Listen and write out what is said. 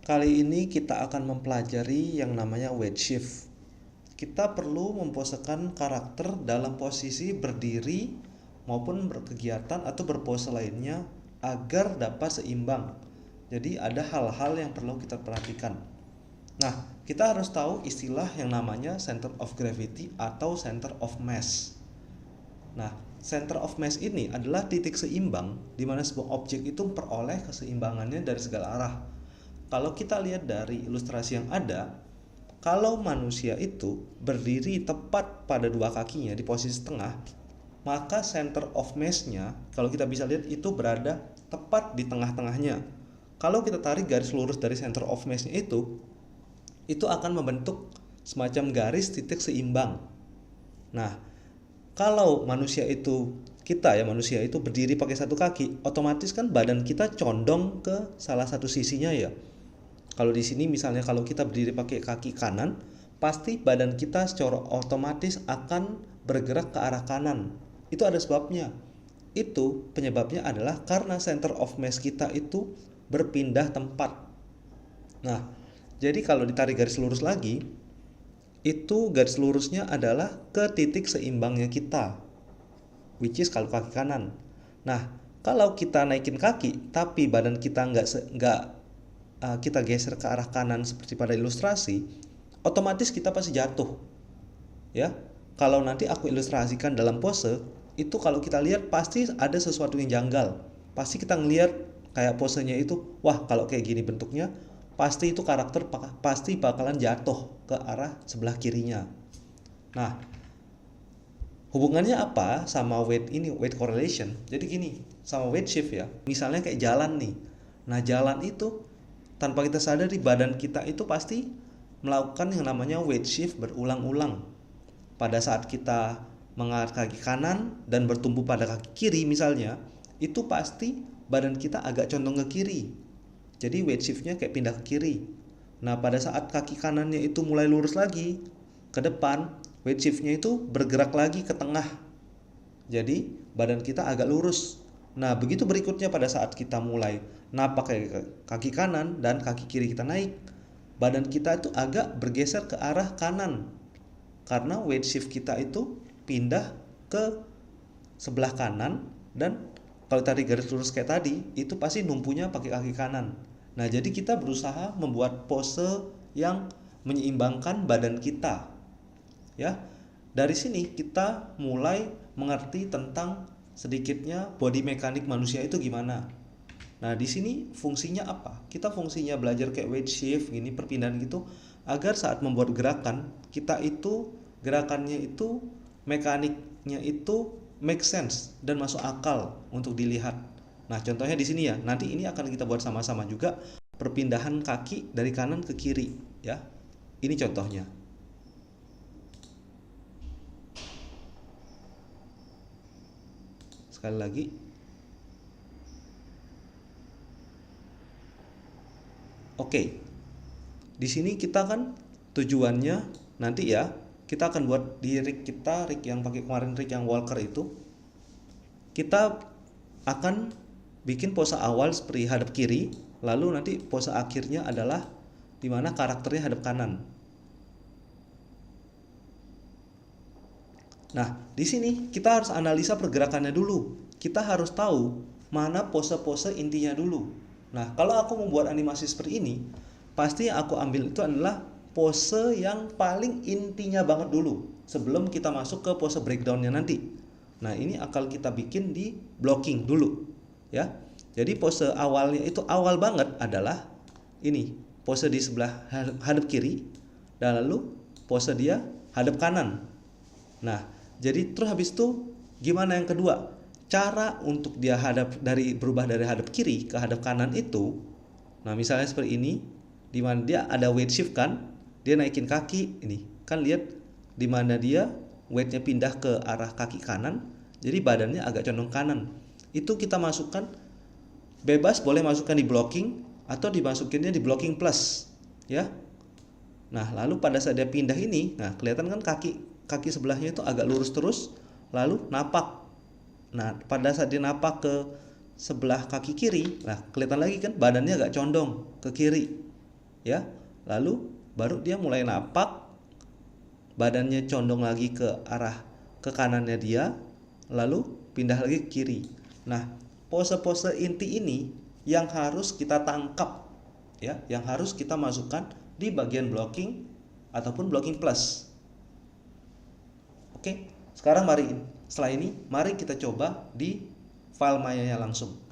Kali ini kita akan mempelajari yang namanya weight shift. Kita perlu memposekan karakter dalam posisi berdiri maupun berkegiatan atau berpose lainnya agar dapat seimbang. Jadi ada hal-hal yang perlu kita perhatikan. Nah, kita harus tahu istilah yang namanya center of gravity atau center of mass. Nah, center of mass ini adalah titik seimbang di mana sebuah objek itu memperoleh keseimbangannya dari segala arah. Kalau kita lihat dari ilustrasi yang ada, kalau manusia itu berdiri tepat pada dua kakinya di posisi tengah, maka center of mass-nya, kalau kita bisa lihat itu berada tepat di tengah-tengahnya. Kalau kita tarik garis lurus dari center of mass-nya itu akan membentuk semacam garis titik seimbang. Nah, kalau manusia itu berdiri pakai satu kaki, otomatis kan badan kita condong ke salah satu sisinya ya. Kalau di sini misalnya kalau kita berdiri pakai kaki kanan, pasti badan kita secara otomatis akan bergerak ke arah kanan. Itu ada sebabnya. Itu penyebabnya adalah karena center of mass kita itu berpindah tempat. Nah, jadi kalau ditarik garis lurus lagi, itu garis lurusnya adalah ke titik seimbangnya kita, which is kalau kaki kanan. Nah, kalau kita naikin kaki tapi badan kita nggak kita geser ke arah kanan seperti pada ilustrasi, otomatis kita pasti jatuh. Ya, kalau nanti aku ilustrasikan dalam pose, itu kalau kita lihat pasti ada sesuatu yang janggal. Pasti kita ngelihat kayak posenya itu, wah kalau kayak gini bentuknya, pasti itu karakter pasti bakalan jatuh ke arah sebelah kirinya. Nah, hubungannya apa sama weight correlation? Jadi gini, sama weight shift ya. Misalnya kayak jalan nih. Nah, jalan itu tanpa kita sadari badan kita itu pasti melakukan yang namanya weight shift berulang-ulang. Pada saat kita mengangkat kaki kanan dan bertumbuh pada kaki kiri misalnya, itu pasti badan kita agak condong ke kiri. Jadi weight shiftnya kayak pindah ke kiri. Nah, pada saat kaki kanannya itu mulai lurus lagi ke depan, weight shiftnya itu bergerak lagi ke tengah. Jadi badan kita agak lurus. Nah, begitu berikutnya pada saat kita mulai napak kaki kanan dan kaki kiri kita naik, badan kita itu agak bergeser ke arah kanan. Karena weight shift kita itu pindah ke sebelah kanan, dan kalau tadi garis lurus kayak tadi, itu pasti numpunya pakai kaki kanan. Nah, jadi kita berusaha membuat pose yang menyeimbangkan badan kita. Ya. Dari sini kita mulai mengerti tentang sedikitnya body mekanik manusia itu gimana. Nah, di sini fungsinya apa? Kita fungsinya belajar kayak weight shift gini, perpindahan gitu, agar saat membuat gerakan, kita itu gerakannya itu mekaniknya itu make sense dan masuk akal untuk dilihat. Nah, contohnya di sini ya. Nanti ini akan kita buat sama-sama juga perpindahan kaki dari kanan ke kiri ya. Ini contohnya. Sekali lagi. Oke. Di sini kita kan tujuannya nanti ya, kita akan buat di rig yang pakai kemarin, rig yang walker itu. Kita akan bikin pose awal seperti hadap kiri, lalu nanti pose akhirnya adalah dimana karakternya hadap kanan. Nah, di sini kita harus analisa pergerakannya dulu. Kita harus tahu mana pose-pose intinya dulu. Nah, kalau aku membuat animasi seperti ini, pasti yang aku ambil itu adalah pose yang paling intinya banget dulu sebelum kita masuk ke pose breakdownnya nanti. Nah, ini akan kita bikin di blocking dulu ya. Jadi pose awalnya itu awal banget adalah ini, pose di sebelah hadap kiri, dan lalu pose dia hadap kanan. Nah, jadi terus habis itu gimana yang kedua? Cara untuk dia berubah dari hadap kiri ke hadap kanan itu, nah misalnya seperti ini, di mana dia ada weight shift kan, dia naikin kaki ini, kan lihat di mana dia weightnya pindah ke arah kaki kanan, jadi badannya agak condong kanan. Itu kita masukkan bebas, boleh masukkan di blocking atau dimasukinnya di blocking plus, ya. Nah, lalu pada saat dia pindah ini, nah kelihatan kan kaki sebelahnya itu agak lurus terus, lalu napak. Nah, pada saat dia napak ke sebelah kaki kiri, nah kelihatan lagi kan badannya agak condong ke kiri. ya. Lalu baru dia mulai napak, badannya condong lagi ke arah ke kanannya dia, lalu pindah lagi ke kiri. Nah, pose-pose inti ini yang harus kita tangkap, ya, yang harus kita masukkan di bagian blocking ataupun blocking plus. Oke, sekarang setelah ini mari kita coba di file Maya-nya langsung.